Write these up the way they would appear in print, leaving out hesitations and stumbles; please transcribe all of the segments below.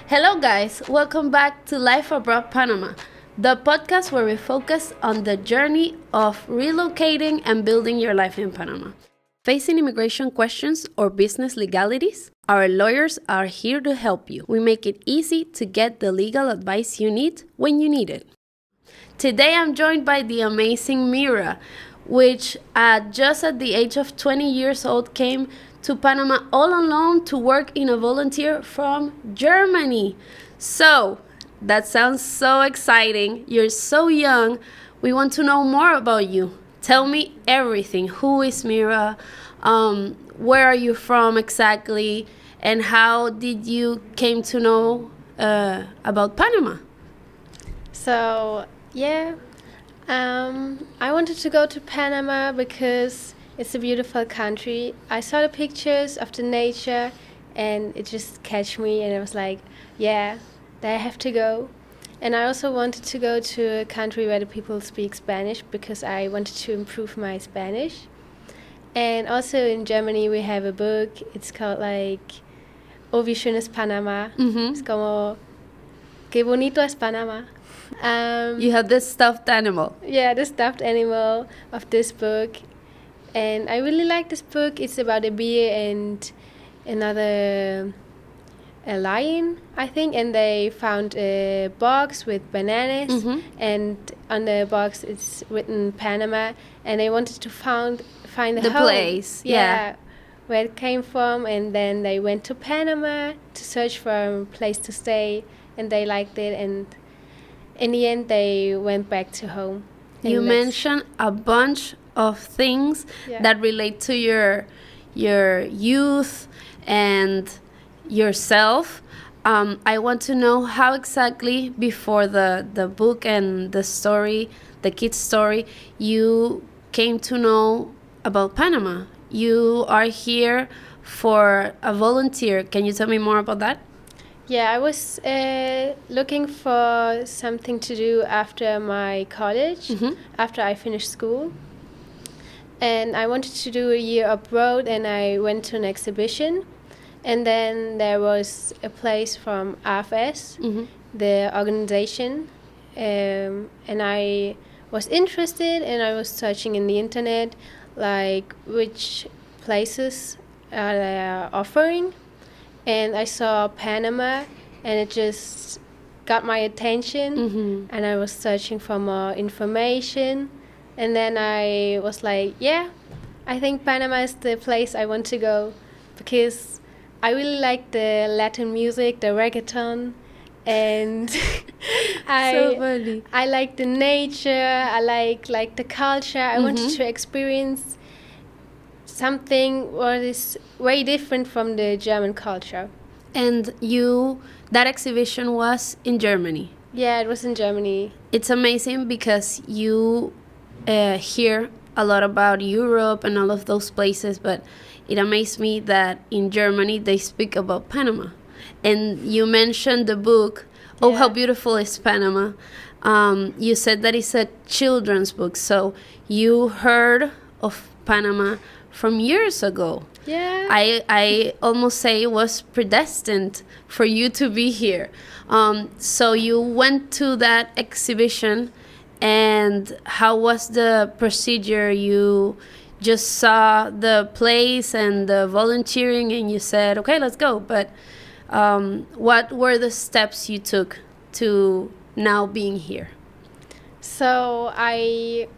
Hello, guys. Welcome back to Life Abroad Panama, the podcast where we focus on the journey of relocating and building your life in Panama. Facing immigration questions or business legalities? Our lawyers are here to help you. We make it easy to get the legal advice you need when you need it. Today I'm joined by the amazing Meera, which just at the age of 20 years old came to Panama all alone to work in a volunteer from Germany. So, that sounds so exciting. You're so young. We want to know more about you. Tell me everything. Who is Meera? Where are you from exactly? And how did you came to know about Panama? I wanted to go to Panama because it's a beautiful country. I saw the pictures of the nature and it just catch me and I was like, yeah, there I have to go. And I also wanted to go to a country where the people speak Spanish because I wanted to improve my Spanish. And also in Germany we have a book. It's called like Oh, wie schön es Panama. Mm-hmm. Es como Qué bonito es Panama. You have this stuffed animal. Yeah, the stuffed animal of this book. And I really like this book. It's about a bear and a lion, I think. And they found a box with bananas. Mm-hmm. And on the box it's written Panama. And they wanted to find The home. place, yeah. Where it came from. And then they went to Panama to search for a place to stay. And they liked it. And in the end, they went back to home. You mentioned a bunch of things that relate to your youth and yourself. I want to know how exactly before the book and the story, the kid's story, you came to know about Panama. You are here for a volunteer. Can you tell me more about that? Yeah, I was looking for something to do after my college, after I finished school. And I wanted to do a year abroad and I went to an exhibition. And then there was a place from AFS, the organization. And I was interested and I was searching in the internet like which places are they offering. And I saw Panama, and it just got my attention. And I was searching for more information. And then I was like, yeah, I think Panama is the place I want to go because I really like the Latin music, the reggaeton, and So funny. I like the nature. I like the culture. I wanted to experience something what is way different from the German culture. And that exhibition was in Germany. Yeah, it was in Germany. It's amazing because you hear a lot about Europe and all of those places, but it amazed me that in Germany they speak about Panama. And you mentioned the book, Oh, How Beautiful is Panama. You said that it's a children's book, so you heard of Panama from years ago. Yeah. I almost say it was predestined for you to be here. So you went to that exhibition, and how was the procedure? You just saw the place and the volunteering and you said, okay, let's go. But what were the steps you took to now being here? So I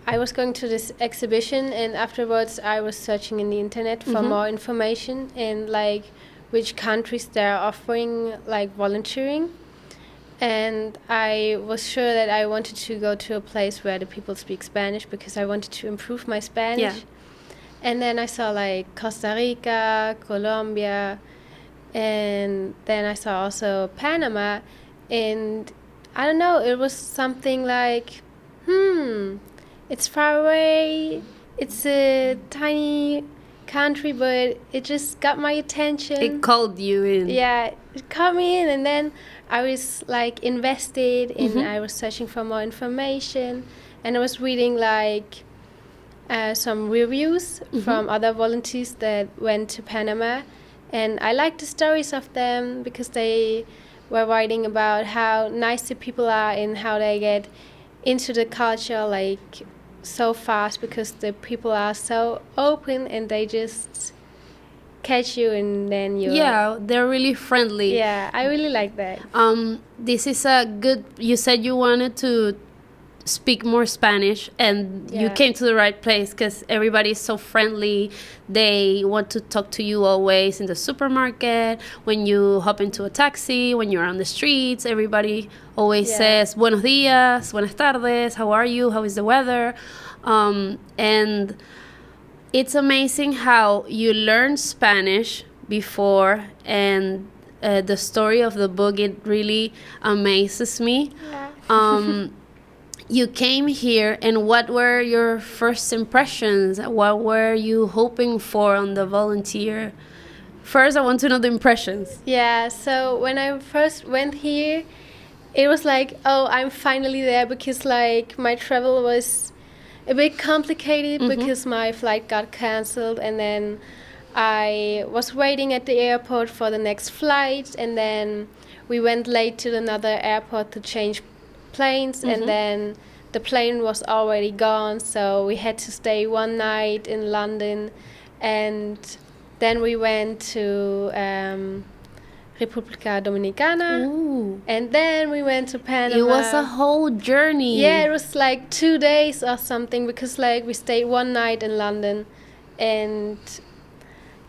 was going to this exhibition and afterwards I was searching in the internet for more information and like which countries they're offering like volunteering. And I was sure that I wanted to go to a place where the people speak Spanish because I wanted to improve my Spanish. Yeah. And then I saw like Costa Rica, Colombia, and then I saw also Panama. And I don't know, it was something like, it's far away, it's a tiny country, but it just got my attention. It called you in. Yeah, it caught me in, and then I was like invested and I was searching for more information, and I was reading like some reviews from other volunteers that went to Panama, And I like the stories of them because they were writing about how nice the people are and how they get into the culture like so fast because the people are so open and they just catch you and then you. Yeah, they're really friendly. Yeah, I really like that. This is a good. You said you wanted to speak more Spanish, and you Yeah. came to the right place because everybody is so friendly. They want to talk to you always in the supermarket, when you hop into a taxi, when you're on the streets. Everybody always Yeah. says buenos dias, buenas tardes, how are you, how is the weather, and it's amazing how you learn Spanish before, and the story of the book, it really amazes me. Yeah. You came here, and what were your first impressions? What were you hoping for on the volunteer? First, I want to know the impressions. Yeah, so when I first went here, it was like, oh, I'm finally there because like my travel was a bit complicated because my flight got cancelled, and then I was waiting at the airport for the next flight, and then we went late to another airport to change planes, and then the plane was already gone, so we had to stay one night in London, and then we went to República Dominicana. Ooh. And then we went to Panama. It was a whole journey. Yeah, it was like 2 days or something because like we stayed one night in London, and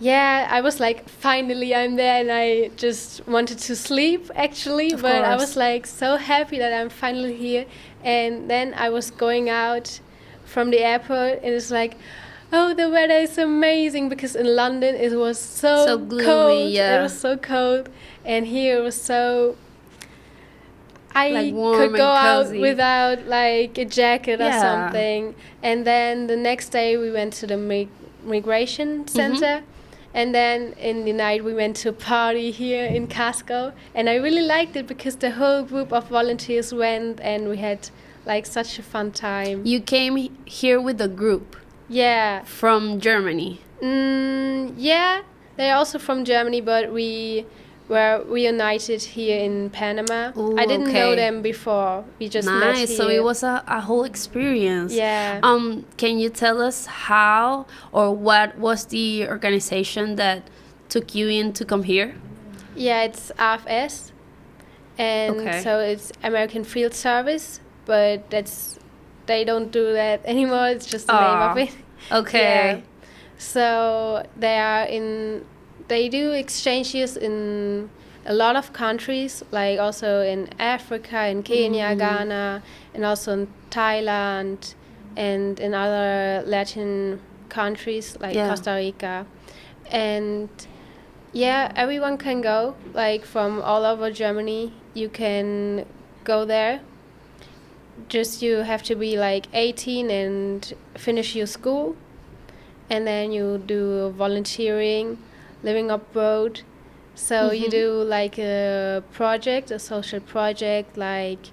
yeah, I was like, finally I'm there, and I just wanted to sleep actually, Of but I course. was like so happy that I'm finally here. And then I was going out from the airport, and it's like, oh, the weather is amazing because in London it was so gloomy, cold. yeah. It was so cold, and here it was so. I Like warm could and go out cozy. without like a jacket or Yeah. something. And then the next day we went to the migration center. And then in the night we went to a party here in Casco. And I really liked it because the whole group of volunteers went, and we had like such a fun time. You came here with a group Yeah. from Germany. Yeah, they're also from Germany, but we were reunited here in Panama. Ooh, I didn't know okay. them before. We just met here. Nice. So it was a whole experience. Yeah. Can you tell us how or what was the organization that took you in to come here? Yeah, it's AFS, and Okay. so it's American Field Service, but they don't do that anymore. It's just the name of it. Okay. Yeah. So they do exchanges in a lot of countries, like also in Africa, in Kenya, Ghana, and also in Thailand, and in other Latin countries like Yeah. Costa Rica. And yeah, everyone can go, like from all over Germany. You can go there. Just you have to be like 18 and finish your school, and then you do volunteering, living abroad. So you do like a project, a social project, like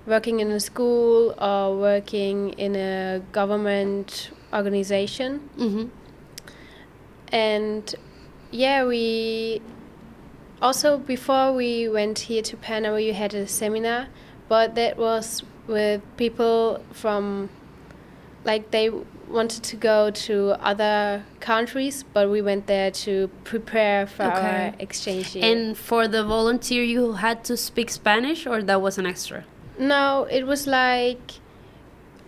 working in a school or working in a government organization. And yeah, we also, before we went here to Panama, we had a seminar, but that was with people from, like, they wanted to go to other countries, but we went there to prepare for our exchange year. And for the volunteer, you had to speak Spanish, or that was an extra? No, it was like,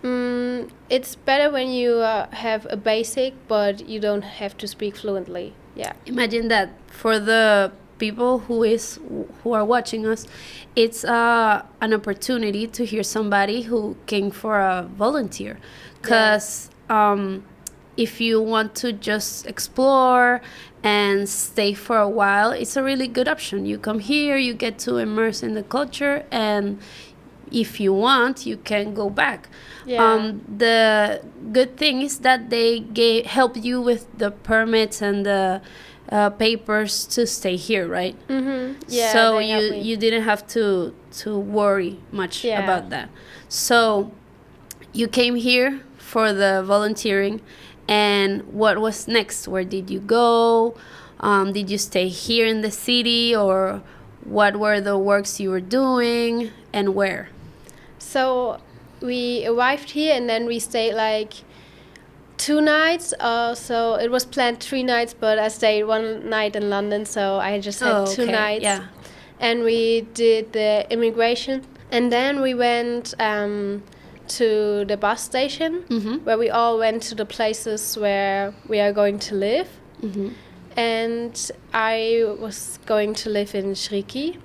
it's better when you have a basic, but you don't have to speak fluently. Yeah. Imagine that for the people who are watching us, it's an opportunity to hear somebody who came for a volunteer, because if you want to just explore and stay for a while, it's a really good option. You come here, you get to immerse in the culture, and if you want, you can go back. Yeah. The good thing is that they help you with the permits and the papers to stay here, right? Yeah, So they helped me. you didn't have to worry much Yeah. about that. So you came here for the volunteering, and what was next? Where did you go? Did you stay here in the city, or what were the works you were doing, and where? So we arrived here and then we stayed like 2 nights. So it was planned 3 nights, but I stayed 1 night in London, so I just had 2 nights. Yeah. And we did the immigration, and then we went to the bus station, where we all went to the places where we are going to live. And I was going to live in Sriki,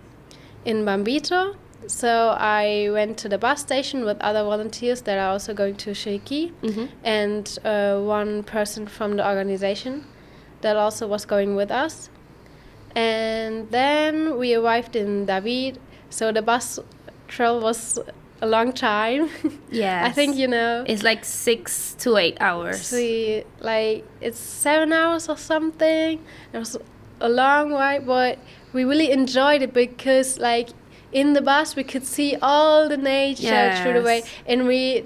in Bambito. So I went to the bus station with other volunteers that are also going to Sriki, and one person from the organization that also was going with us. And then we arrived in David. So the bus travel was a long time. Yeah, I think, you know, it's like 6 to 8 hours. It's 7 hours or something. It was a long ride, but we really enjoyed it because, like, in the bus we could see all the nature through the way, and we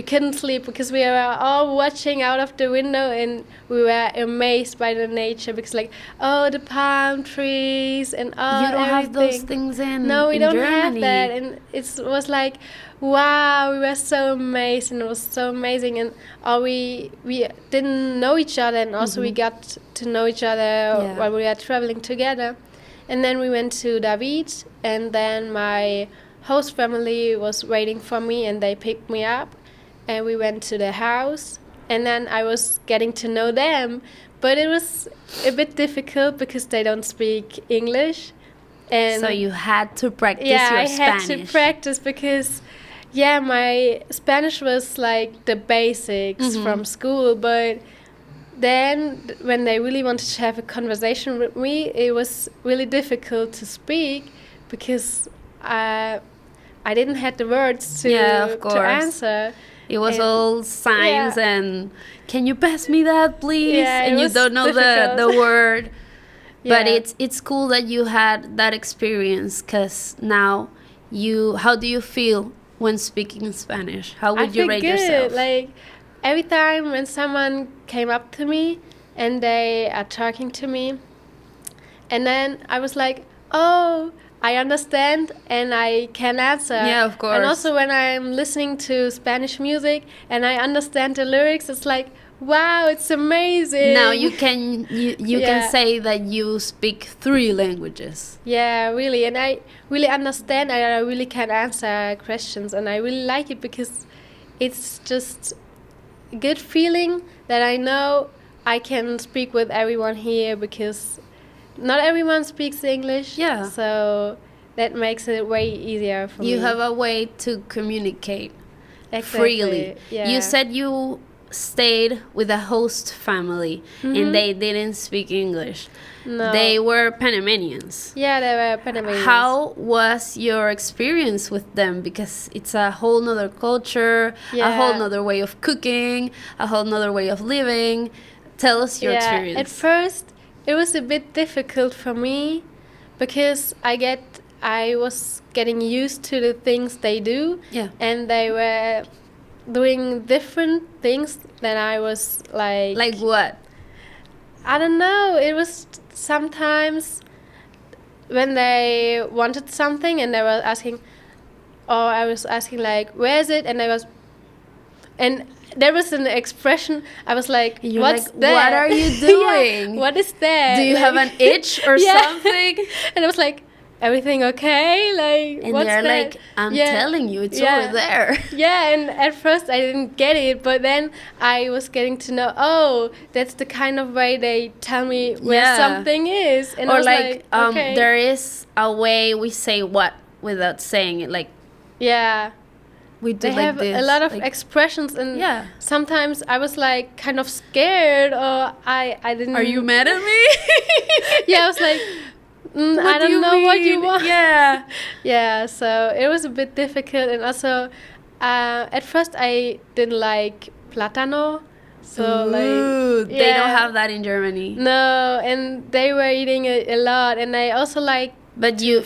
couldn't sleep because we were all watching out of the window, and we were amazed by the nature because, like, the palm trees and all. You don't everything. have those things in No, we don't Germany. have that, and it was like, wow, we were so amazed, and it was so amazing, and we didn't know each other, and also we got to know each other while we were traveling together. And then we went to David, and then my host family was waiting for me, and they picked me up, and we went to the house, and then I was getting to know them, but it was a bit difficult because they don't speak English. And so you had to practice your Spanish. Yeah, I had to practice because, my Spanish was like the basics from school, but then when they really wanted to have a conversation with me, it was really difficult to speak because I didn't have the words to answer. It was all signs and, can you pass me that, please? And you don't know the word. But it's cool that you had that experience, because now how do you feel when speaking in Spanish? How would you rate yourself? Like, every time when someone came up to me and they are talking to me, and then I was like, oh, I understand and I can answer. Yeah, of course. And also when I'm listening to Spanish music and I understand the lyrics, it's like, wow, it's amazing. Now you can can say that you speak 3 languages. Yeah, really. And I really understand and I really can answer questions, and I really like it because it's just a good feeling that I know I can speak with everyone here, because not everyone speaks English. Yeah. So that makes it way easier for me. You have a way to communicate freely. Yeah. You said you stayed with a host family and they didn't speak English. No. They were Panamanians. Yeah, they were Panamanians. How was your experience with them? Because it's a whole nother culture, a whole nother way of cooking, a whole nother way of living. Tell us your experience. At first, it was a bit difficult for me because I was getting used to the things they do. Yeah. And they were doing different things than I was like... Like what? I don't know. It was sometimes when they wanted something and they were asking, or I was asking like, where is it? And and there was an expression. I was like, what's that? What are you doing? What is that? Do you have an itch or something? And I was like, everything okay? Like, and what's they're that? Like, I'm telling you, it's over there. Yeah, and at first I didn't get it, but then I was getting to know, oh, that's the kind of way they tell me where something is. And or I was like okay. There is a way we say what without saying it. Like, we do they like have this. A lot of expressions, and sometimes I was like kind of scared, or I didn't. Are you mad at me? I was like, I don't know what you want. Yeah. So it was a bit difficult, and also at first I didn't like plátano. So they don't have that in Germany. No, and they were eating it a lot, and I also like. But you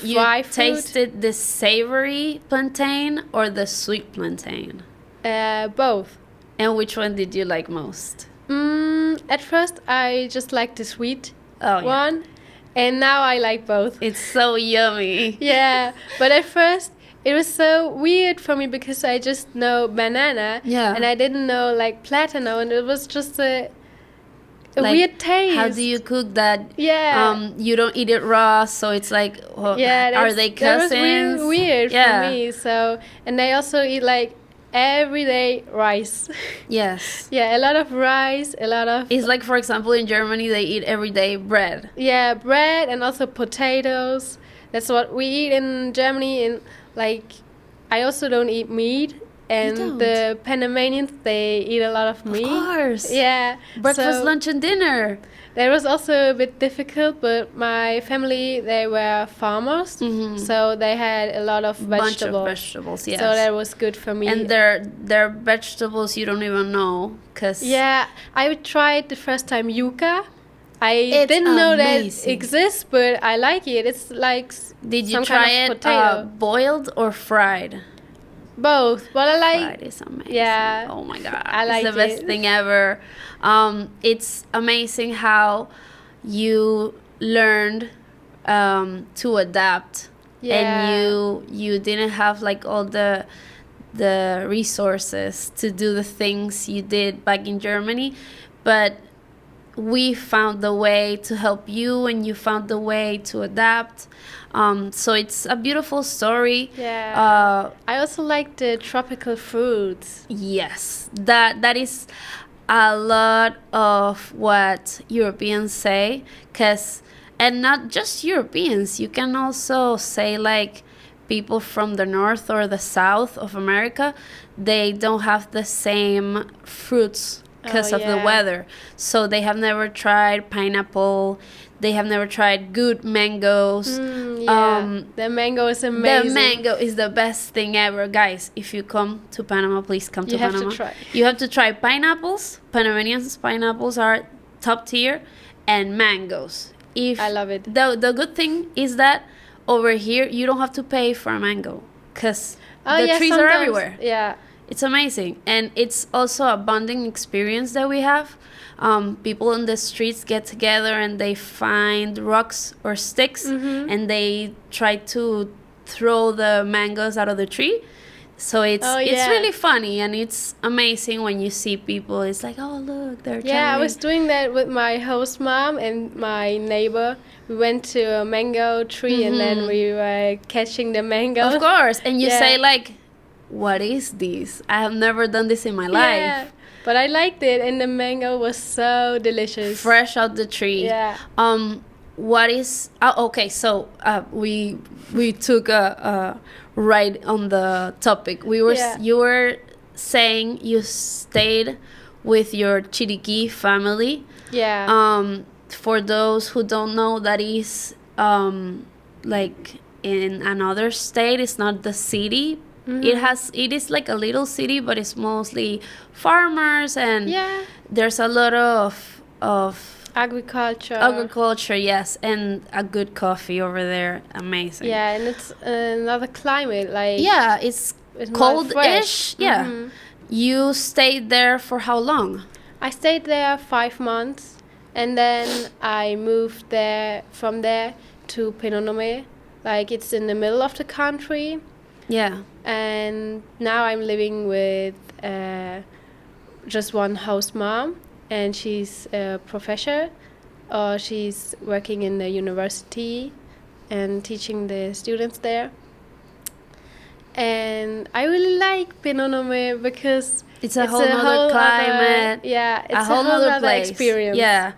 tasted the savory plantain or the sweet plantain? Both. And which one did you like most? At first, I just liked the sweet. one, and now I like both. It's so yummy. Yeah, but at first it was so weird for me because I just know banana, and I didn't know like platano, and it was just a like, weird taste. How do you cook that? Yeah. You don't eat it raw, so it's like, are they cousins? That was really weird for me. So, and they also eat like everyday rice. Yes. Yeah, a lot of rice, a lot of... It's like, for example, in Germany, they eat everyday bread. Yeah, bread and also potatoes. That's what we eat in Germany. And like, I also don't eat meat. And the Panamanians, they eat a lot of meat. Of course. Yeah. Breakfast, lunch, and dinner. That was also a bit difficult, but my family, they were farmers. So they had a lot of vegetables. Bunch of vegetables, yes. So that was good for me. And they're vegetables you don't even know. Yeah, I tried the first time yuca. I didn't know that it exists, but I like it. It's like Did you try it boiled or fried? Both, but I like... Fried is amazing. Yeah. Oh my God. I like it. It's the best thing ever. It's amazing how you learned to adapt. Yeah. And you didn't have like all the resources to do the things you did back in Germany. But we found the way to help you, and you found the way to adapt. So it's a beautiful story. Yeah. I also like the tropical fruits. Yes, that is a lot of what Europeans say, and not just Europeans. You can also say like people from the north or the south of America, they don't have the same fruits because of the weather. So they have never tried pineapple. They have never tried good mangoes. The mango is amazing. The mango is the best thing ever. Guys, if you come to Panama, please come to Panama. You have to try. You have to try pineapples. Panamanian pineapples are top tier. And mangoes. I love it. The good thing is that over here, you don't have to pay for a mango. Because the trees are everywhere. Yeah. It's amazing. And it's also a bonding experience that we have. People on the streets get together and they find rocks or sticks and they try to throw the mangoes out of the tree. So it's really funny, and it's amazing when you see people. It's like, oh, look, they're trying. I was doing that with my host mom and my neighbor. We went to a mango tree and then we were catching the mango. Of course. And you say like, what is this? I have never done this in my life. But I liked it, and the mango was so delicious. Fresh out the tree. Yeah. What is... okay, so we took a right on the topic. You were saying you stayed with your Chiriquí family. Yeah. For those who don't know, that is like in another state. It's not the city. It is like a little city, but it's mostly farmers, and there's a lot of agriculture, yes, and a good coffee over there. Amazing. Yeah, and it's another climate, like it's cold-ish. You stayed there for how long? I stayed there 5 months, and then I moved from there to Penonome. Like, it's in the middle of the country. Yeah. And now I'm living with just one host mom, and she's a professor, or she's working in the university and teaching the students there. And I really like Penonome because it's a whole other climate. It's a whole other experience. Yeah.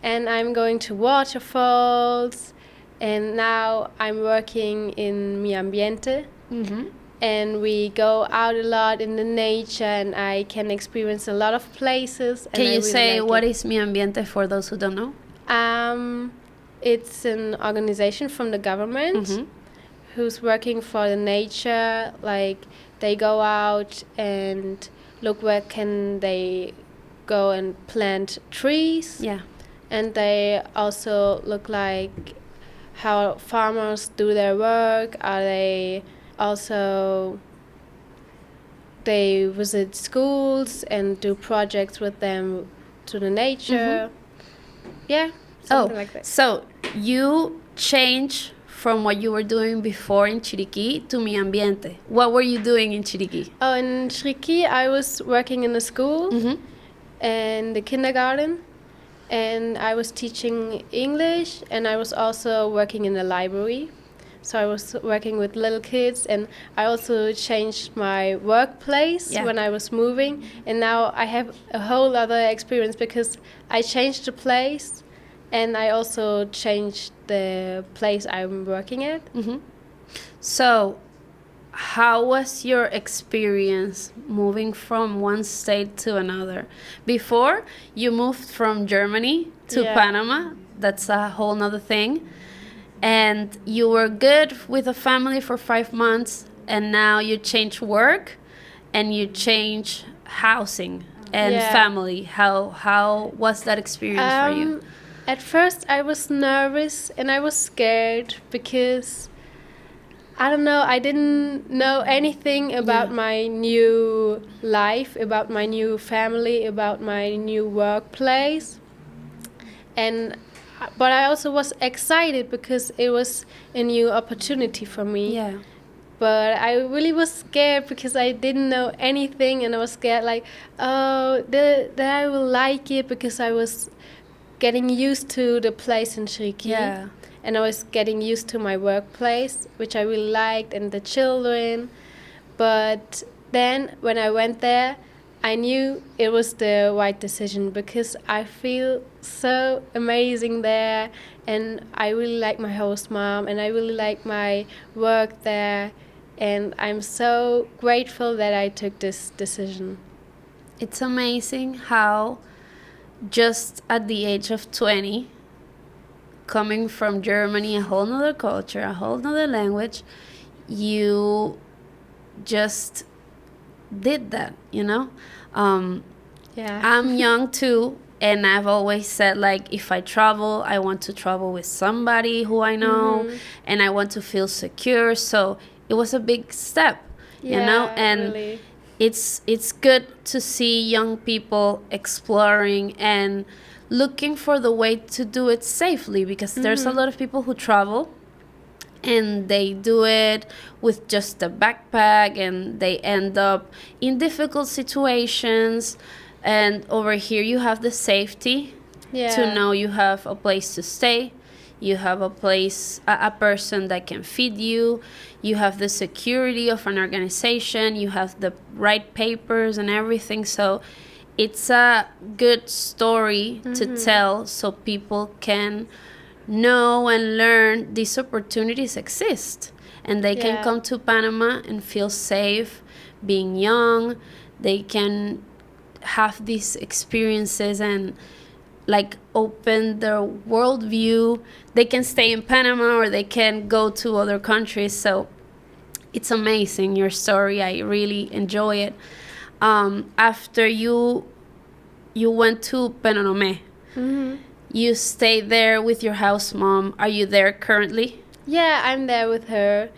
And I'm going to waterfalls, and now I'm working in Mi Ambiente. And we go out a lot in the nature, and I can experience a lot of places. Can you say what is Mi Ambiente for those who don't know? It's an organization from the government who's working for the nature. Like, they go out and look where can they go and plant trees. Yeah. And they also look like how farmers do their work. They visit schools and do projects with them to the nature. Yeah. something like that. So you changed from what you were doing before in Chiriquí to Mi Ambiente. What were you doing in Chiriquí? Oh, in Chiriquí, I was working in a school and the kindergarten, and I was teaching English, and I was also working in the library. So I was working with little kids, and I also changed my workplace when I was moving, and now I have a whole other experience because I changed the place, and I also changed the place I'm working at. So how was your experience moving from one state to another? Before you moved from Germany to Panama, that's a whole nother thing. And you were good with a family for 5 months, and now you change work and you change housing and family. How was that experience for you? At first I was nervous and I was scared because I don't know, I didn't know anything about my new life, about my new family, about my new workplace. But I also was excited because it was a new opportunity for me. Yeah. But I really was scared because I didn't know anything, and I was scared like, that I will like it because I was getting used to the place in Chiriquí. Yeah. And I was getting used to my workplace, which I really liked, and the children. But then when I went there, I knew it was the right decision because I feel so amazing there, and I really like my host mom, and I really like my work there, and I'm so grateful that I took this decision. It's amazing how just at the age of 20, coming from Germany, a whole nother culture, a whole nother language, you just did that, you know? I'm young too, and I've always said, like, if I travel, I want to travel with somebody who I know, and I want to feel secure. So it was a big step, you know? And really. It's good to see young people exploring and looking for the way to do it safely, because there's a lot of people who travel and they do it with just a backpack and they end up in difficult situations. And over here you have the safety to know you have a place to stay, you have a place, a person that can feed you, you have the security of an organization, you have the right papers and everything. So it's a good story to tell, so people can know and learn these opportunities exist, and they can come to Panama and feel safe being young. They can have these experiences and like open their worldview. They can stay in Panama or they can go to other countries. So it's amazing, your story. I really enjoy it. After you went to Penonome, you stayed there with your house mom. Are you there currently? Yeah, I'm there with her,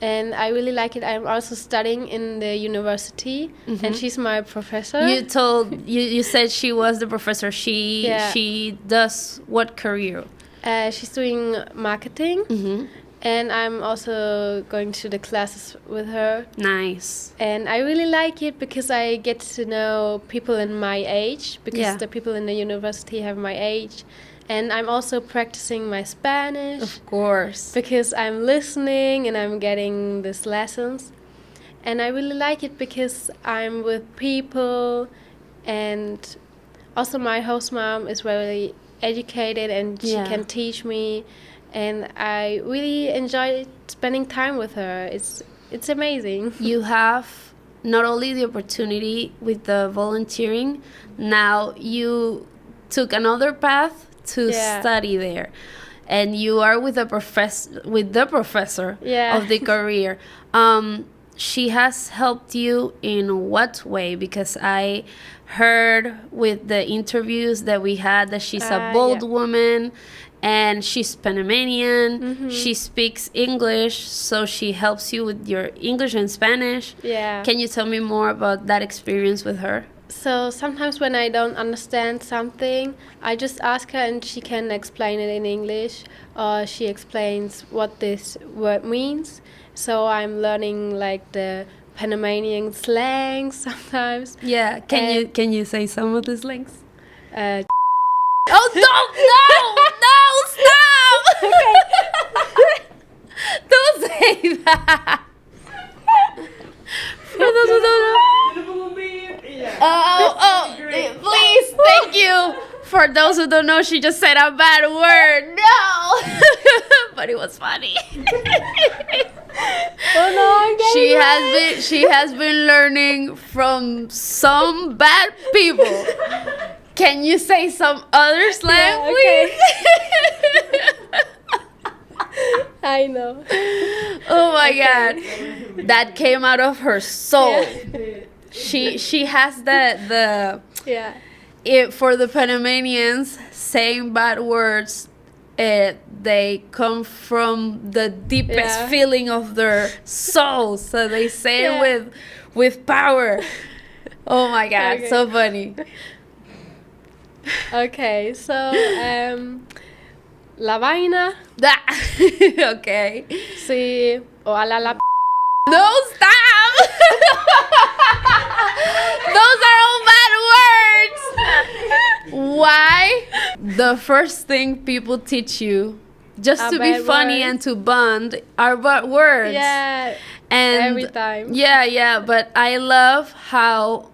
and I really like it. I'm also studying in the university, and she's my professor. You said she was the professor. She does what career? She's doing marketing, and I'm also going to the classes with her. Nice. And I really like it because I get to know people in my age, because the people in the university have my age. And I'm also practicing my Spanish. Of course. Because I'm listening and I'm getting these lessons. And I really like it because I'm with people, and also my host mom is very educated and she can teach me. And I really enjoy spending time with her. It's amazing. You have not only the opportunity with the volunteering, now you took another path to study there, and you are with the professor of the career. She has helped you in what way? Because I heard with the interviews that we had that she's a bold woman, and she's Panamanian. She speaks English, so she helps you with your English and Spanish. Yeah. Can you tell me more about that experience with her? So sometimes when I don't understand something, I just ask her and she can explain it in English, or she explains what this word means. So I'm learning like the Panamanian slang sometimes. Yeah, can you say some of the slangs? Uh, Oh no, stop! Don't say that. For those who don't know. Please, thank you. For those who don't know, she just said a bad word. No, but it was funny. She has been learning from some bad people. Can you say some other slang, please? I know. Oh my God, that came out of her soul. Yeah. She has the for the Panamanians, saying bad words, they come from the deepest feeling of their soul, so they say it with power. Oh my God, so funny. Okay, so la vaina. Okay. Sí. O a la. No, stop! Those are all bad words. Why? The first thing people teach you, just to be funny and to bond, are bad words. Yeah. And every time. Yeah. But I love how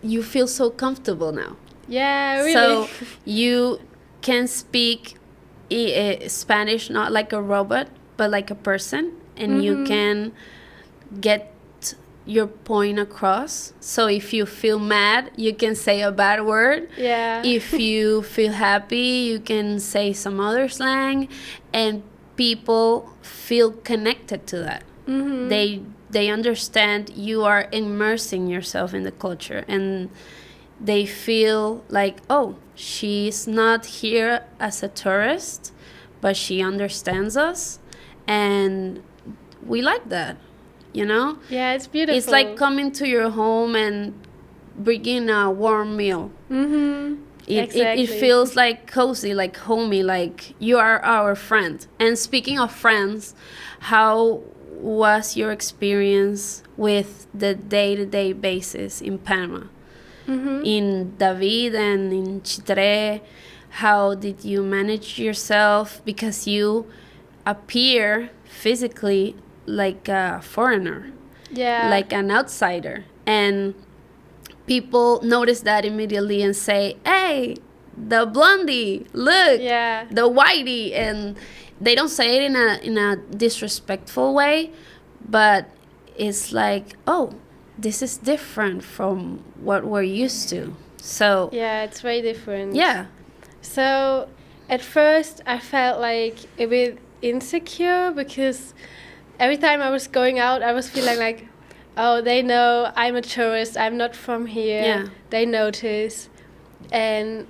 you feel so comfortable now. Yeah, really. So you can speak Spanish not like a robot, but like a person, and you can get your point across. So if you feel mad, you can say a bad word. Yeah. If you feel happy, you can say some other slang, and people feel connected to that. They understand you are immersing yourself in the culture, and they feel like, oh, she's not here as a tourist, but she understands us, and we like that, you know? Yeah, it's beautiful. It's like coming to your home and bringing a warm meal. Exactly. It feels like cozy, like homey, like you are our friend. And speaking of friends, how was your experience with the day-to-day basis in Panama? In David and in Chitre, how did you manage yourself? Because you appear physically like a foreigner, like an outsider, and people notice that immediately and say, hey, the blondie, look, the whitey, and they don't say it in a disrespectful way, but it's like, oh, this is different from what we're used to. So yeah, it's very different. Yeah. So at first I felt like a bit insecure, because every time I was going out, I was feeling like, oh, they know I'm a tourist, I'm not from here. Yeah. They notice. And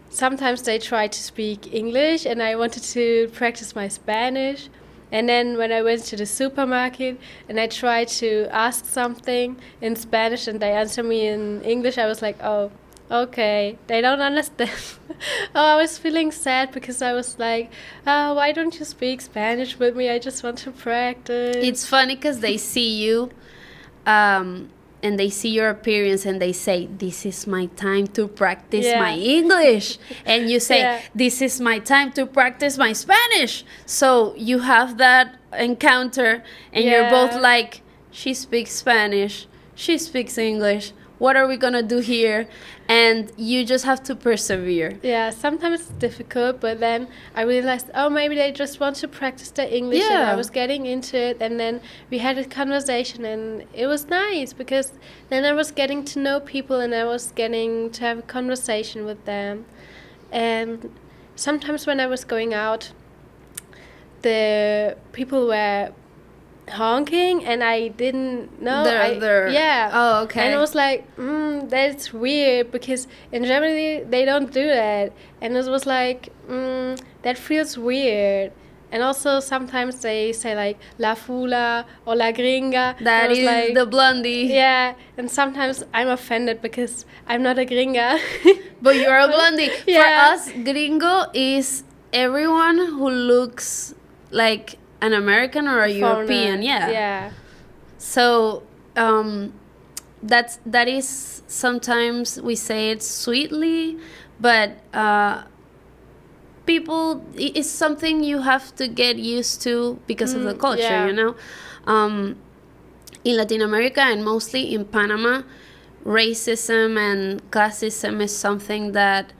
sometimes they try to speak English, and I wanted to practice my Spanish. And then when I went to the supermarket and I tried to ask something in Spanish and they answered me in English, I was like, oh, okay, they don't understand. I was feeling sad, because I was like, oh, why don't you speak Spanish with me? I just want to practice. It's funny because they see you and they see your appearance and they say, this is my time to practice my English. And you say, this is my time to practice my Spanish. So you have that encounter and you're both like, she speaks Spanish, she speaks English. What are we going to do here? And you just have to persevere. Yeah, sometimes it's difficult, but then I realized, oh, maybe they just want to practice their English. And I was getting into it, and then we had a conversation, and it was nice, because then I was getting to know people and I was getting to have a conversation with them. And sometimes when I was going out, the people were honking and I didn't know. Oh, okay. And it was like, that's weird, because in Germany they don't do that. And it was like, that feels weird. And also sometimes they say like la fula or la gringa. That is like, the blondie. Yeah, and sometimes I'm offended because I'm not a gringa. But you're a blondie. Yeah. For us, gringo is everyone who looks like an American or a European. Yeah. Yeah. So that is, sometimes we say it sweetly, but people, it's something you have to get used to because of the culture, yeah. you know. In Latin America and mostly in Panama, racism and classism is something that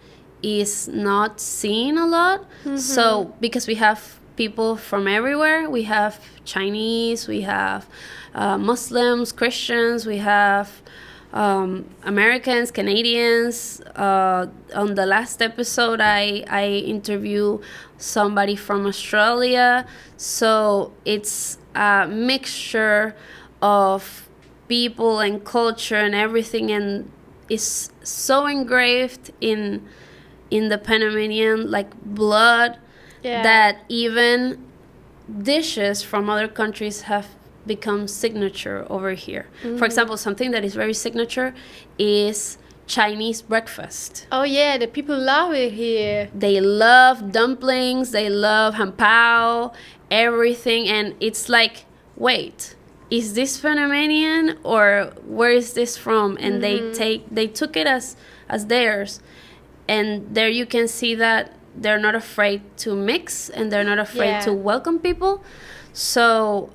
is not seen a lot. So because we have people from everywhere, we have Chinese, we have Muslims, Christians, we have Americans, Canadians. On the last episode, I interviewed somebody from Australia. So it's a mixture of people and culture and everything, and is so engraved in the Panamanian like blood, that even dishes from other countries have become signature over here. For example, something that is very signature is Chinese breakfast. Oh yeah, the people love it here. They love dumplings, they love hanpao, everything, and it's like, wait, is this Panamanian or where is this from? And they took it as theirs, and there you can see that they're not afraid to mix and they're not afraid to welcome people. So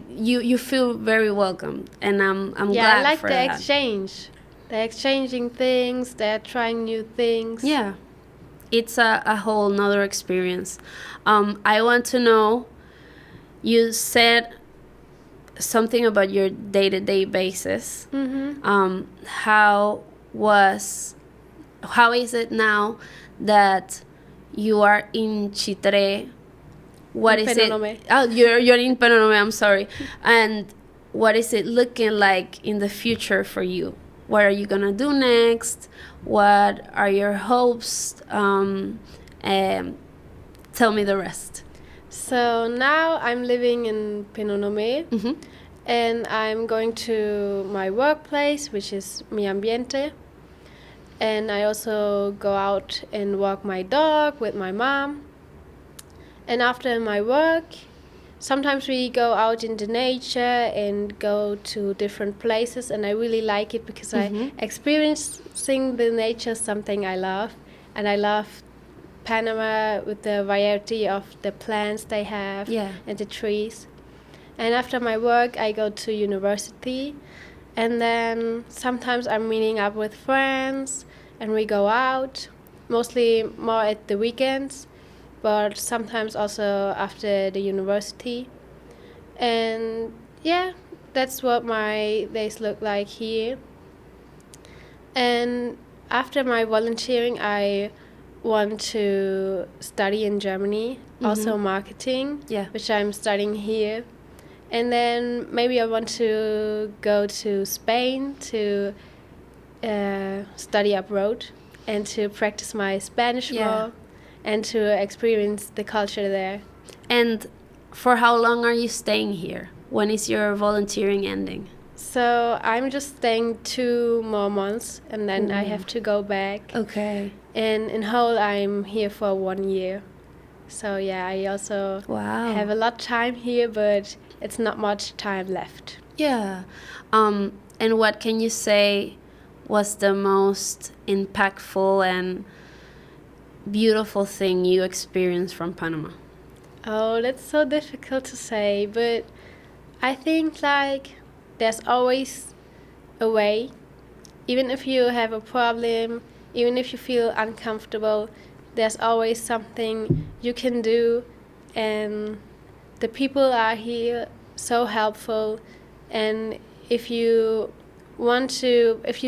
you feel very welcome, and I'm glad I like for the that. exchange. They're exchanging things, they're trying new things. Yeah, it's a whole nother experience. I want to know, you said something about your day-to-day basis. How is it now that you are in Chitre? What is Penonome. it? Oh, you're in Penonome, I'm sorry. And what is it looking like in the future for you? What are you gonna do next? What are your hopes? Tell me the rest. So now I'm living in Penonome, and I'm going to my workplace, which is Mi Ambiente. And I also go out and walk my dog with my mom. And after my work, sometimes we go out into nature and go to different places, and I really like it because experiencing the nature is something I love. And I love Panama with the variety of the plants they have and the trees. And after my work, I go to university, and then sometimes I'm meeting up with friends and we go out, mostly more at the weekends, but sometimes also after the university. And yeah, that's what my days look like here. And after my volunteering, I want to study in Germany, also marketing, which I'm studying here. And then maybe I want to go to Spain to study abroad and to practice my Spanish more and to experience the culture there. And for how long are you staying here? When is your volunteering ending? So I'm just staying 2 more months, and then I have to go back. Okay. And in whole, I'm here for 1 year. So yeah, I also have a lot of time here, but it's not much time left. Yeah. And what can you say was the most impactful and beautiful thing you experienced from Panama? Oh, that's so difficult to say, but I think like there's always a way. Even if you have a problem, even if you feel uncomfortable, there's always something you can do, and the people are here so helpful. And if you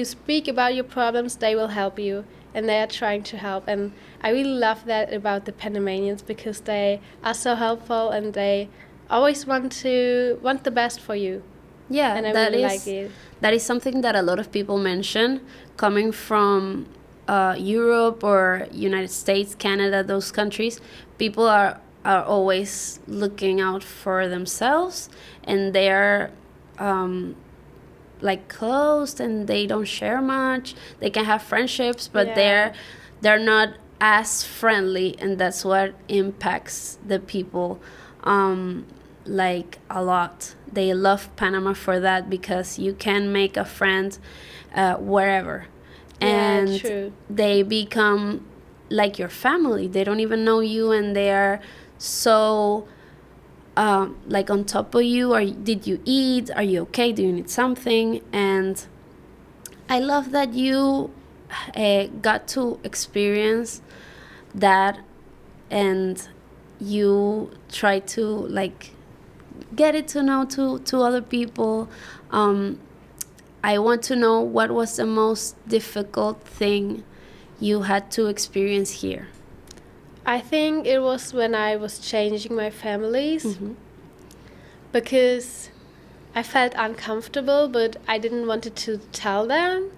speak about your problems, they will help you, and they are trying to help. And I really love that about the Panamanians, because they are so helpful and they always want the best for you. Yeah, and I really like it. That is something that a lot of people mention, coming from Europe or United States, Canada, those countries. people are always looking out for themselves, and they're like closed, and they don't share much. They can have friendships, but they're not as friendly, and that's what impacts the people like a lot. They love Panama for that, because you can make a friend wherever, and true. they become like your family. They don't even know you, and they are so like on top of you. Or did you eat? Are you okay? Do you need something? And I love that you got to experience that, and you try to like get it to know to other people. I want to know, what was the most difficult thing you had to experience here? I think it was when I was changing my families, because I felt uncomfortable, but I didn't want to tell them.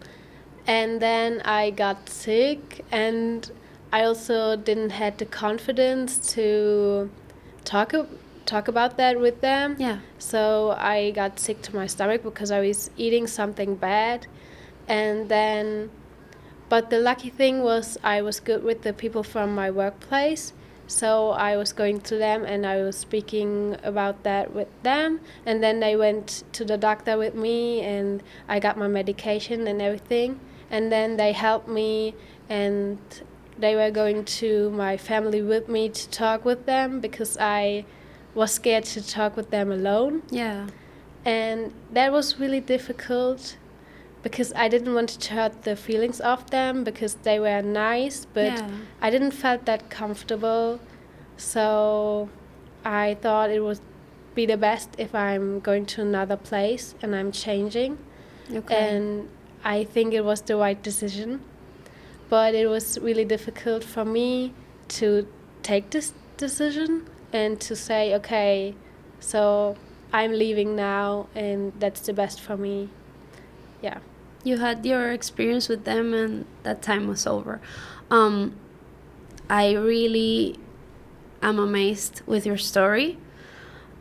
And then I got sick, and I also didn't have the confidence to talk about that with them. Yeah. So I got sick to my stomach because I was eating something bad. And then, but the lucky thing was I was good with the people from my workplace. So I was going to them, and I was speaking about that with them. And then they went to the doctor with me, and I got my medication and everything. And then they helped me, and they were going to my family with me to talk with them, because I was scared to talk with them alone. Yeah. And that was really difficult, because I didn't want to hurt the feelings of them, because they were nice, but I didn't felt that comfortable. So I thought it would be the best if I'm going to another place and I'm changing. Okay. And I think it was the right decision. But it was really difficult for me to take this decision and to say, okay, so I'm leaving now, and that's the best for me. Yeah. You had your experience with them, and that time was over. I really am amazed with your story.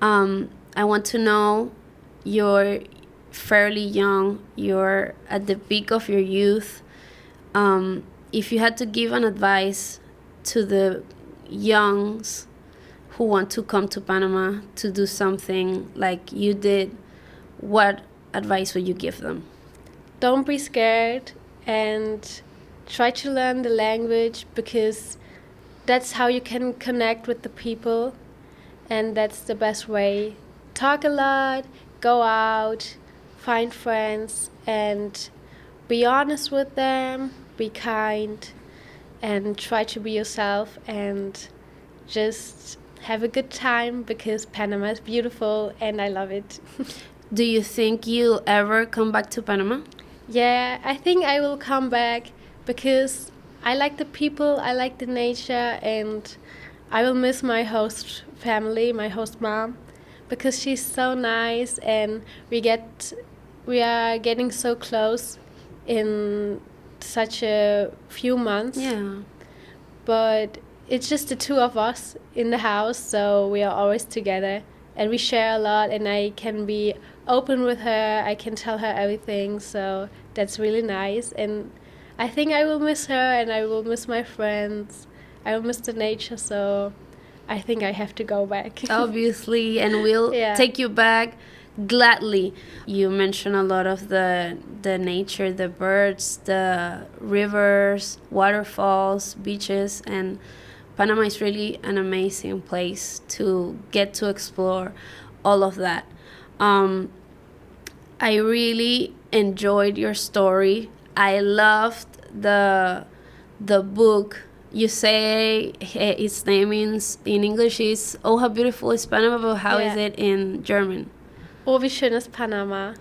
I want to know, you're fairly young, you're at the peak of your youth. If you had to give an advice to the youngs who want to come to Panama to do something like you did, what advice would you give them? Don't be scared, and try to learn the language, because that's how you can connect with the people, and that's the best way. Talk a lot, go out, find friends, and be honest with them, be kind, and try to be yourself, and just have a good time, because Panama is beautiful and I love it. Do you think you'll ever come back to Panama? Yeah, I think I will come back, because I like the people, I like the nature, and I will miss my host family, my host mom, because she's so nice, and we are getting so close in such a few months. Yeah. But it's just the two of us in the house, so we are always together, and we share a lot, and I can be open with her, I can tell her everything, so that's really nice. And I think I will miss her, and I will miss my friends, I will miss the nature, so I think I have to go back. Obviously, and we'll take you back gladly. You mentioned a lot of the nature, the birds, the rivers, waterfalls, beaches, and Panama is really an amazing place to get to explore all of that. I really enjoyed your story. I loved the book. You say its name in English is "Oh, how beautiful is Panama," but how is it in German? Oh, wie schön ist Panama.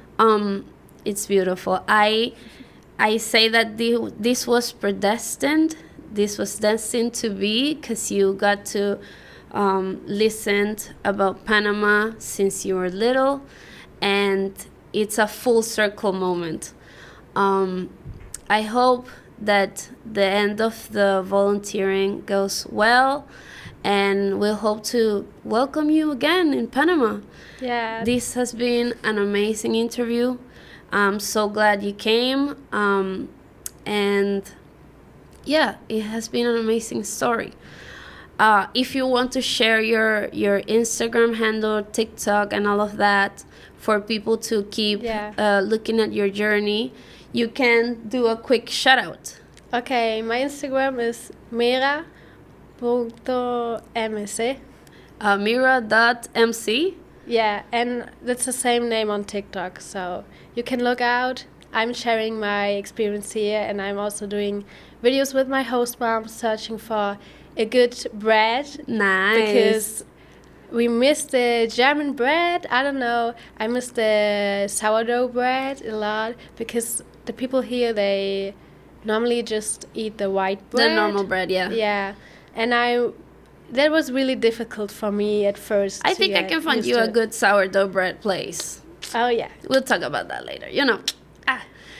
It's beautiful. I say that this was predestined. This was destined to be, because you got to listen about Panama since you were little, and it's a full circle moment. I hope that the end of the volunteering goes well, and we'll hope to welcome you again in Panama. Yeah. This has been an amazing interview. I'm so glad you came. And yeah, it has been an amazing story. If you want to share your Instagram handle, TikTok, and all of that for people to keep looking at your journey, you can do a quick shout out. Okay, my Instagram is Meera.mc. Meera.mc. Yeah, and that's the same name on TikTok, so you can look out. I'm sharing my experience here, and I'm also doing videos with my host mom, searching for a good bread. Nice. Because we miss the German bread. I don't know. I miss the sourdough bread a lot, because the people here, they normally just eat the white bread. The normal bread, yeah. Yeah, and that was really difficult for me at first. I think I can find you a good sourdough bread place. Oh, yeah. We'll talk about that later,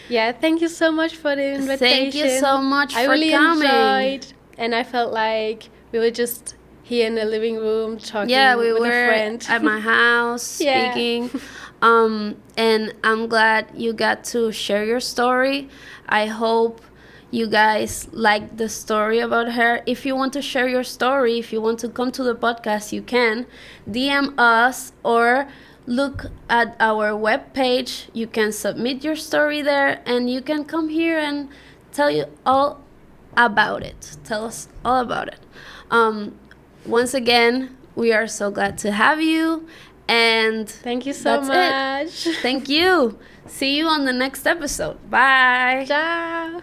Yeah, thank you so much for the invitation. Thank you so much for coming. I really enjoyed, and I felt like we were just here in the living room talking with a friend. At my house speaking. And I'm glad you got to share your story. I hope you guys like the story about her. If you want to share your story, if you want to come to the podcast, you can DM us or look at our webpage. You can submit your story there, and you can come here and tell you all about it. Tell us all about it. Once again, we are so glad to have you, and thank you so much. Thank you. See you on the next episode. Bye. Ciao.